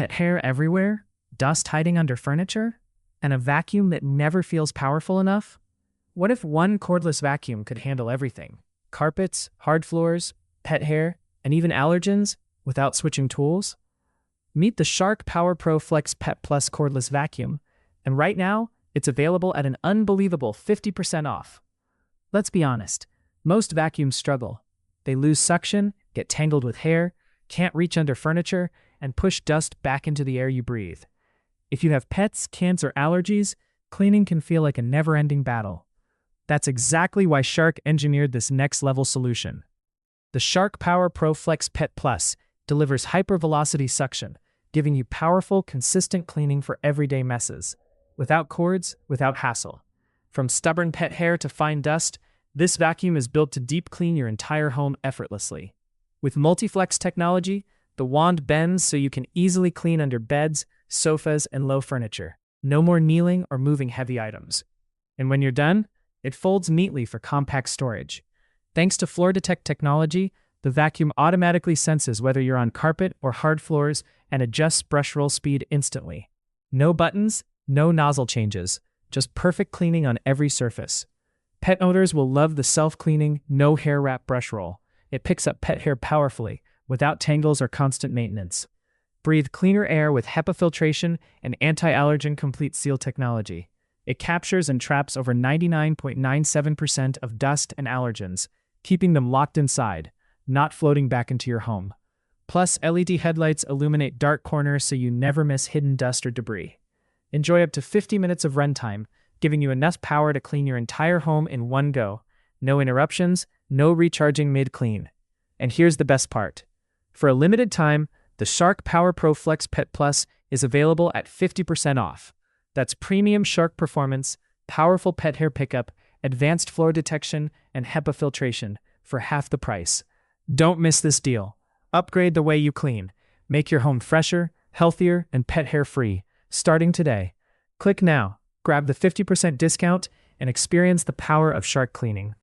Pet hair everywhere? Dust hiding under furniture? And a vacuum that never feels powerful enough? What if one cordless vacuum could handle everything? Carpets, hard floors, pet hair, and even allergens without switching tools? Meet the Shark PowerPro Flex Pet Plus cordless vacuum, and right now, it's available at an unbelievable 50% off. Let's be honest, most vacuums struggle. They lose suction, get tangled with hair, can't reach under furniture, and push dust back into the air you breathe. If you have pets, kids, or allergies, cleaning can feel like a never-ending battle. That's exactly why Shark engineered this next-level solution. The Shark PowerPro Flex Pet Plus delivers HyperVelocity suction, giving you powerful, consistent cleaning for everyday messes. Without cords, without hassle. From stubborn pet hair to fine dust, this vacuum is built to deep clean your entire home effortlessly. With MultiFLEX technology, the wand bends so you can easily clean under beds, sofas, and low furniture. No more kneeling or moving heavy items. And when you're done, it folds neatly for compact storage. Thanks to FloorDetect technology, the vacuum automatically senses whether you're on carpet or hard floors and adjusts brush roll speed instantly. No buttons, no nozzle changes, just perfect cleaning on every surface. Pet owners will love the self-cleaning, no hair wrap brush roll. It picks up pet hair powerfully, without tangles or constant maintenance. Breathe cleaner air with HEPA filtration and anti-allergen complete seal technology. It captures and traps over 99.97% of dust and allergens, keeping them locked inside, not floating back into your home. Plus, LED headlights illuminate dark corners so you never miss hidden dust or debris. Enjoy up to 50 minutes of runtime, giving you enough power to clean your entire home in one go. No interruptions, no recharging mid-clean. And here's the best part. For a limited time, the Shark PowerPro Flex Pet Plus is available at 50% off. That's premium Shark performance, powerful pet hair pickup, advanced floor detection, and HEPA filtration for half the price. Don't miss this deal. Upgrade the way you clean. Make your home fresher, healthier, and pet hair free, starting today. Click now, grab the 50% discount, and experience the power of Shark cleaning.